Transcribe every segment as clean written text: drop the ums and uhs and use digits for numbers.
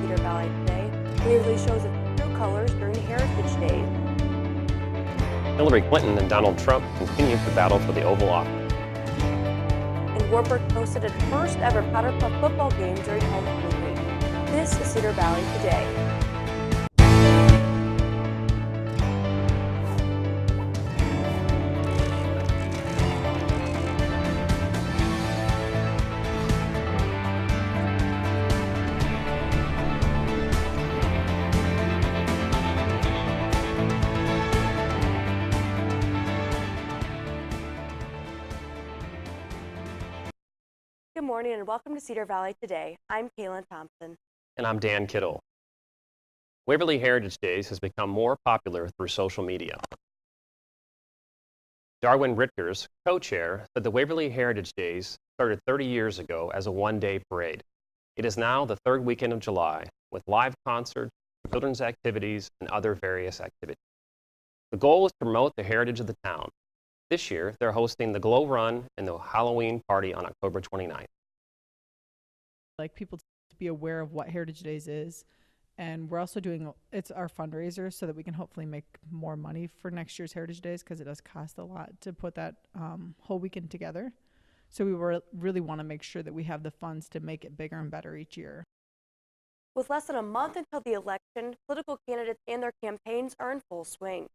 Cedar Valley today. Waverly shows its true colors during Heritage Day. Hillary Clinton and Donald Trump continue to battle for the Oval Office. And Warburg hosted its first ever Powder Puff football game during homecoming week. This is Cedar Valley today. Good morning and welcome to Cedar Valley today. I'm Kaylin Thompson. And I'm Dan Kittle. Waverly Heritage Days has become more popular through social media. Darwin Ritkers, co-chair, said the Waverly Heritage Days started 30 years ago as a one-day parade. It is now the third weekend of July with live concerts, children's activities, and other various activities. The goal is to promote the heritage of the town. This year, they're hosting the Glow Run and the Halloween party on October 29th. Like people to be aware of what Heritage Days is. And we're also doing, it's our fundraiser so that we can hopefully make more money for next year's Heritage Days because it does cost a lot to put that whole weekend together. So we really want to make sure that we have the funds to make it bigger and better each year. With less than a month until the election, political candidates and their campaigns are in full swing.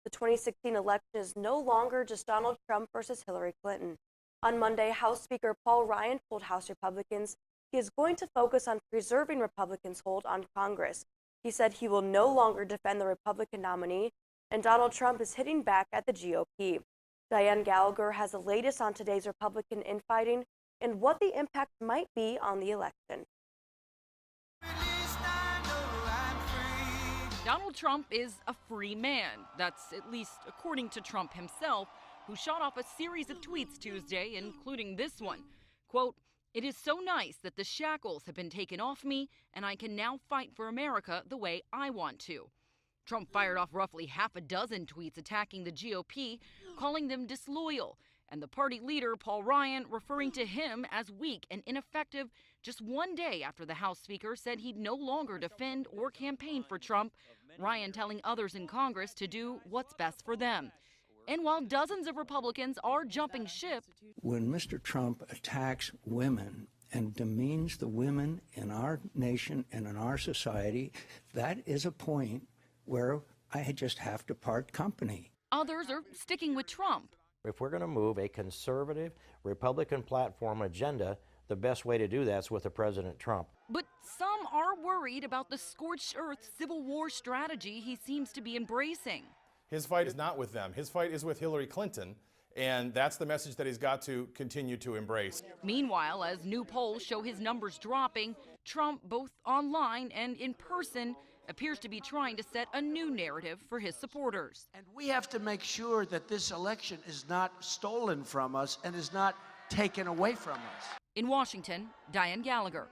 The 2016 election is no longer just Donald Trump versus Hillary Clinton. On Monday, House Speaker Paul Ryan told House Republicans he is going to focus on preserving Republicans' hold on Congress. He said he will no longer defend the Republican nominee, and Donald Trump is hitting back at the GOP. Diane Gallagher has the latest on today's Republican infighting and what the impact might be on the election. Donald Trump is a free man. That's at least according to Trump himself, who shot off a series of tweets Tuesday, including this one. Quote, "It is so nice that the shackles have been taken off me and I can now fight for America the way I want to." Trump fired off roughly half a dozen tweets attacking the GOP, calling them disloyal, and the party leader, Paul Ryan, referring to him as weak and ineffective just one day after the House Speaker said he'd no longer defend or campaign for Trump, Ryan telling others in Congress to do what's best for them. And while dozens of Republicans are jumping ship, when Mr. Trump attacks women and demeans the women in our nation and in our society, that is a point where I just have to part company. others are sticking with Trump. If we're going to move a conservative Republican platform agenda, the best way to do that is with President Trump. But some are worried about the scorched earth Civil War strategy he seems to be embracing. His fight is not with them. His fight is with Hillary Clinton, and that's the message that he's got to continue to embrace. Meanwhile, as new polls show his numbers dropping, Trump, both online and in person, appears to be trying to set a new narrative for his supporters. And we have to make sure that this election is not stolen from us and is not taken away from us. In Washington, Diane Gallagher.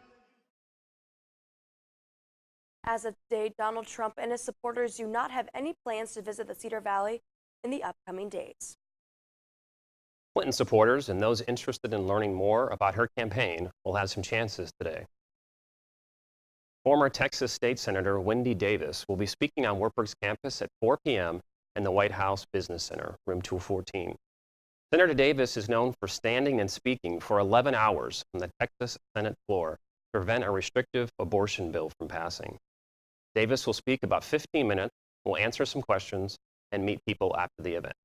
As of today, Donald Trump and his supporters do not have any plans to visit the Cedar Valley in the upcoming days. Clinton supporters and those interested in learning more about her campaign will have some chances today. Former Texas State Senator Wendy Davis will be speaking on Wartburg's campus at 4 p.m. in the White House Business Center, room 214. Senator Davis is known for standing and speaking for 11 hours on the Texas Senate floor to prevent a restrictive abortion bill from passing. Davis will speak about 15 minutes, will answer some questions, and meet people after the event.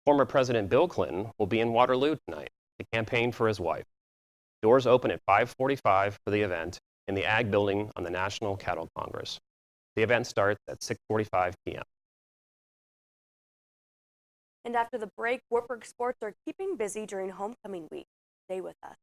Former President Bill Clinton will be in Waterloo tonight to campaign for his wife. Doors open at 5:45 for the event in the Ag Building on the National Cattle Congress. The event starts at 6:45 p.m. And after the break, Wartburg sports are keeping busy during homecoming week. Stay with us.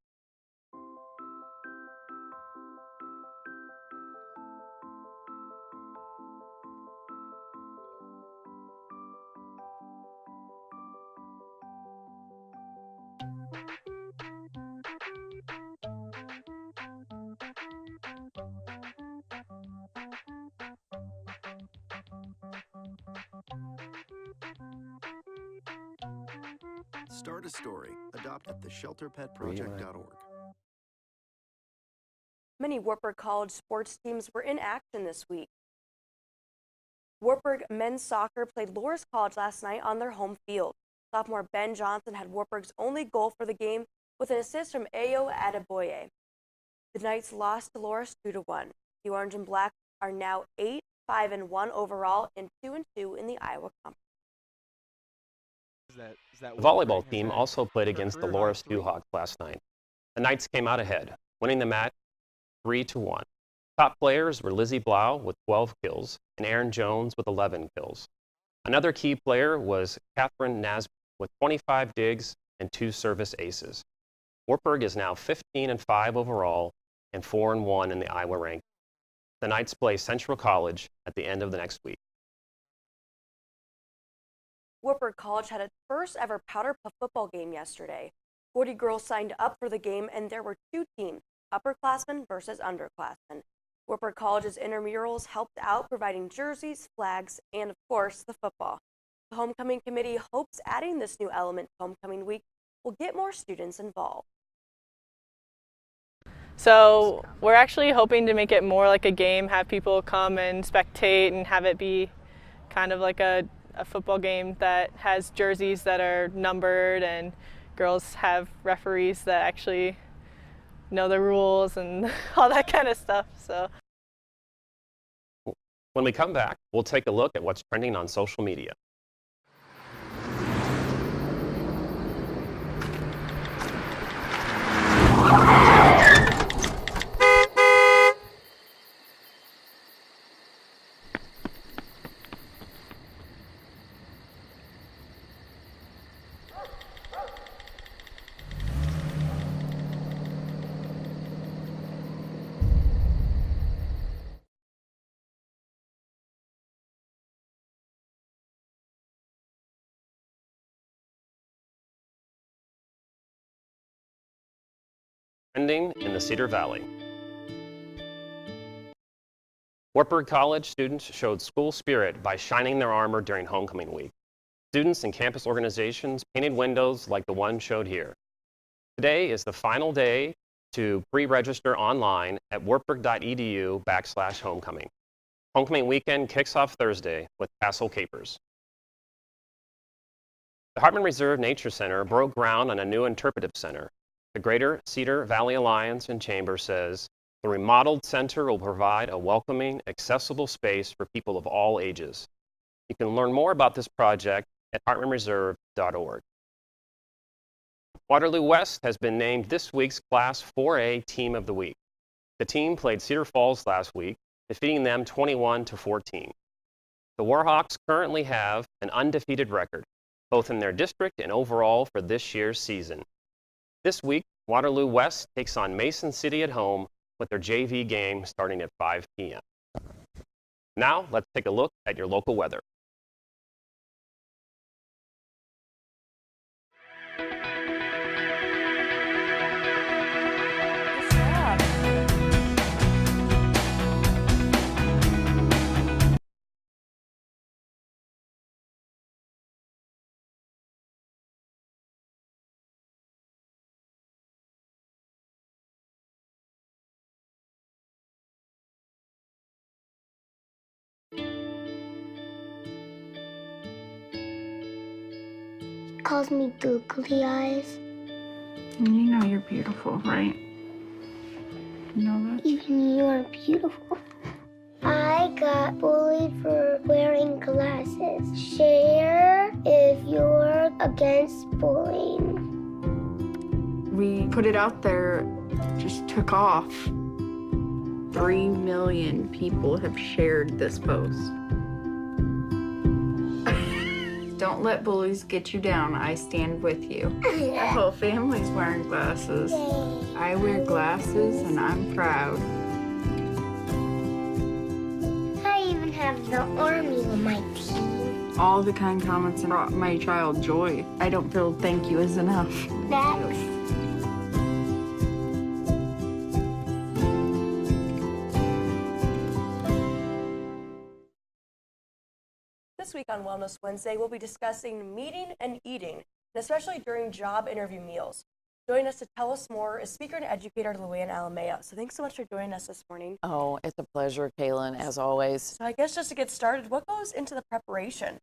Start a story. Adopt at theshelterpetproject.org. Many Wartburg College sports teams were in action this week. Wartburg men's soccer played Loras College last night on their home field. Sophomore Ben Johnson had Wartburg's only goal for the game with an assist from Ayo Adeboye. The Knights lost to Loras 2-1. The Orange and Black are now 8-5-1 overall and 2-2 in the Iowa Conference. The volleyball team also played against the Loras Jayhawks last night. The Knights came out ahead, winning the match 3-1. Top players were Lizzie Blau with 12 kills and Aaron Jones with 11 kills. Another key player was Catherine Nasby with 25 digs and 2 service aces. Wartburg is now 15-5 overall and 4-1 in the Iowa rank. The Knights play Central College at the end of the next week. Wartburg College had its first ever powder puff football game yesterday. 40 girls signed up for the game, and there were 2 teams, upperclassmen versus underclassmen. Wartburg College's intramurals helped out, providing jerseys, flags, and of course, the football. The homecoming committee hopes adding this new element to homecoming week will get more students involved. So we're actually hoping to make it more like a game, have people come and spectate and have it be kind of like a football game that has jerseys that are numbered, and girls have referees that actually know the rules and all that kind of stuff. So when we come back, we'll take a look at what's trending on social media. Trending in the Cedar Valley. Wartburg College students showed school spirit by shining their armor during homecoming week. Students and campus organizations painted windows like the one showed here. Today is the final day to pre-register online at wartburg.edu/homecoming. Homecoming weekend kicks off Thursday with Castle Capers. The Hartman Reserve Nature Center broke ground on a new interpretive center. The Greater Cedar Valley Alliance and Chamber says the remodeled center will provide a welcoming, accessible space for people of all ages. You can learn more about this project at hartmanreserve.org. Waterloo West has been named this week's Class 4A Team of the Week. The team played Cedar Falls last week, defeating them 21-14. The Warhawks currently have an undefeated record, both in their district and overall for this year's season. This week, Waterloo West takes on Mason City at home with their JV game starting at 5 p.m. Now, let's take a look at your local weather. Calls me googly eyes. You know you're beautiful, right? You know that? Even you're beautiful. I got bullied for wearing glasses. Share if you're against bullying. We put it out there, just took off. 3 million people have shared this post. Don't let bullies get you down. I stand with you. The whole family's wearing glasses. I wear glasses and I'm proud. I even have the army on my team. All the kind comments brought my child joy. I don't feel thank you is enough. That's This week on Wellness Wednesday, we'll be discussing meeting and eating, and especially during job interview meals. Joining us to tell us more is speaker and educator Luann Alamea. So thanks so much for joining us this morning. Oh, it's a pleasure, Kaylin, as always. So I guess just to get started, what goes into the preparation?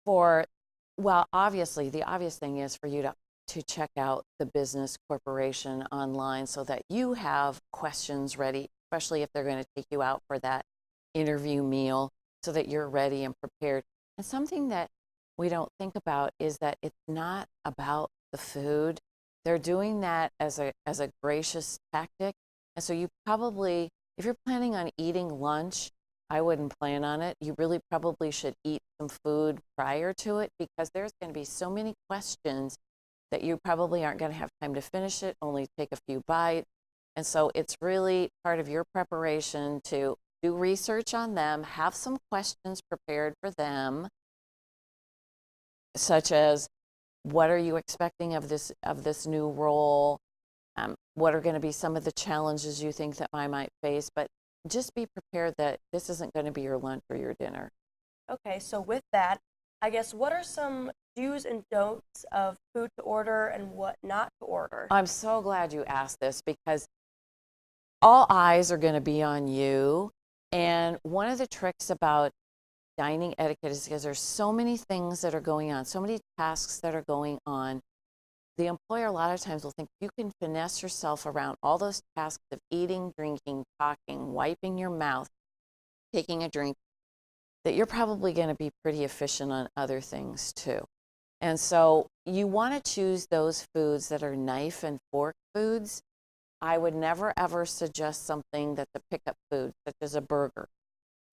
Well, obviously, the obvious thing is for you to check out the business corporation online so that you have questions ready, especially if they're going to take you out for that interview meal, so that you're ready and prepared. And something that we don't think about is that it's not about the food. They're doing that as a gracious tactic. And so you probably, if you're planning on eating lunch, I wouldn't plan on it. You really probably should eat some food prior to it, because there's going to be so many questions that you probably aren't going to have time to finish it, only take a few bites. And so it's really part of your preparation to do research on them, have some questions prepared for them, such as, what are you expecting of this new role? What are going to be some of the challenges you think that I might face? But just be prepared that this isn't going to be your lunch or your dinner. Okay, so with that, I guess what are some do's and don'ts of food to order and what not to order? I'm so glad you asked this, because all eyes are going to be on you. And one of the tricks about dining etiquette is because there's so many things that are going on, so many tasks that are going on. The employer a lot of times will think you can finesse yourself around all those tasks of eating, drinking, talking, wiping your mouth, taking a drink, that you're probably going to be pretty efficient on other things too. And so you want to choose those foods that are knife and fork foods. I would never ever suggest something that's a pickup food, such as a burger,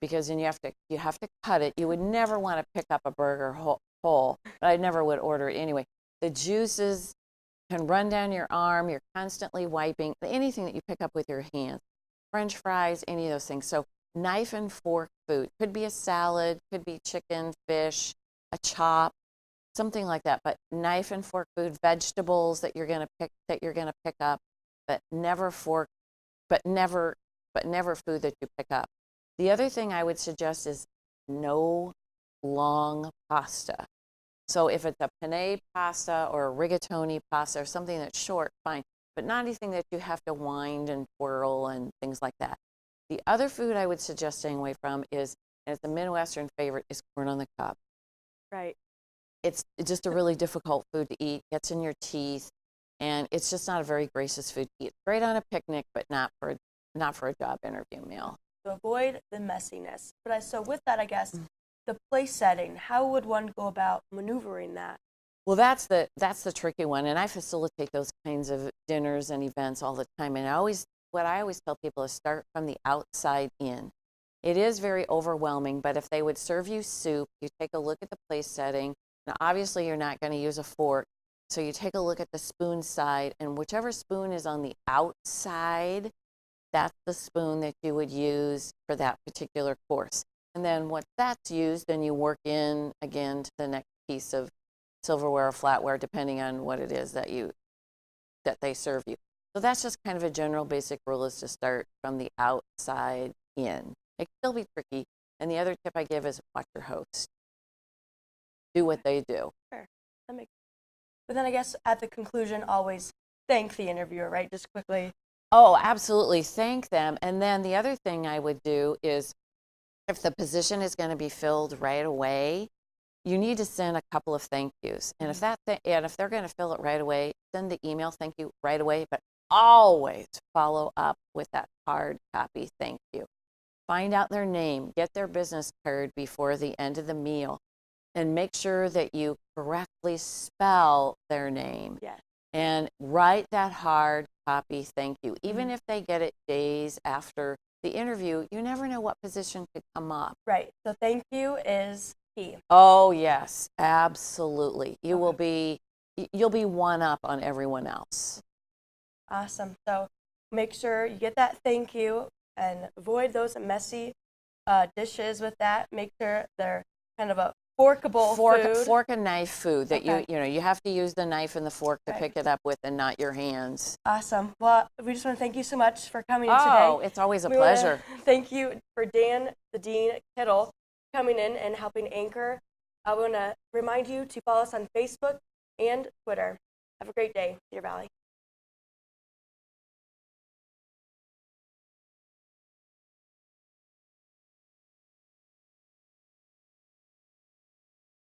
because then you have to cut it. You would never want to pick up a burger whole, but I never would order it anyway. The juices can run down your arm. You're constantly wiping anything that you pick up with your hands. French fries, any of those things. So knife and fork food. Could be a salad, could be chicken, fish, a chop, something like that. But knife and fork food, vegetables that you're going to pick up, but never food that you pick up. The other thing I would suggest is no long pasta. So if it's a penne pasta or a rigatoni pasta or something that's short, fine, but not anything that you have to wind and twirl and things like that. The other food I would suggest staying away from is, and it's a Midwestern favorite, is corn on the cob. Right. It's just a really difficult food to eat, gets in your teeth, and it's just not a very gracious food to eat. Great on a picnic, but not for a job interview meal. To avoid the messiness. So with that, I guess, the place setting, how would one go about maneuvering that? Well, that's the tricky one, and I facilitate those kinds of dinners and events all the time. And what I always tell people is start from the outside in. It is very overwhelming, but if they would serve you soup, you take a look at the place setting. Now, obviously, you're not going to use a fork, so you take a look at the spoon side, and whichever spoon is on the outside, that's the spoon that you would use for that particular course. And then once that's used, then you work in again to the next piece of silverware or flatware, depending on what it is that they serve you. So that's just kind of a general basic rule, is to start from the outside in. It can still be tricky. And the other tip I give is watch your host. Do what they do. Sure. But then I guess at the conclusion, always thank the interviewer, right? Just quickly. Oh, absolutely. Thank them. And then the other thing I would do is, if the position is going to be filled right away, you need to send a couple of thank yous. And if they're going to fill it right away, send the email thank you right away, but always follow up with that hard copy thank you. Find out their name, get their business card before the end of the meal, and make sure that you correctly spell their name. Yes. And write that hard copy thank you. Even if they get it days after the interview, you never know what position could come up. Right. So thank you is key. Oh, yes, absolutely. You'll be one up on everyone else. Awesome. So make sure you get that thank you and avoid those messy dishes with that. Make sure they're kind of a forkable food. Fork and knife food that you have to use the knife and the fork to pick it up with, and not your hands. Awesome. Well, we just want to thank you so much for coming in today. Oh, it's always a pleasure. Thank you for Dan, the Dean Kittle, coming in and helping anchor. I want to remind you to follow us on Facebook and Twitter. Have a great day, Cedar Valley.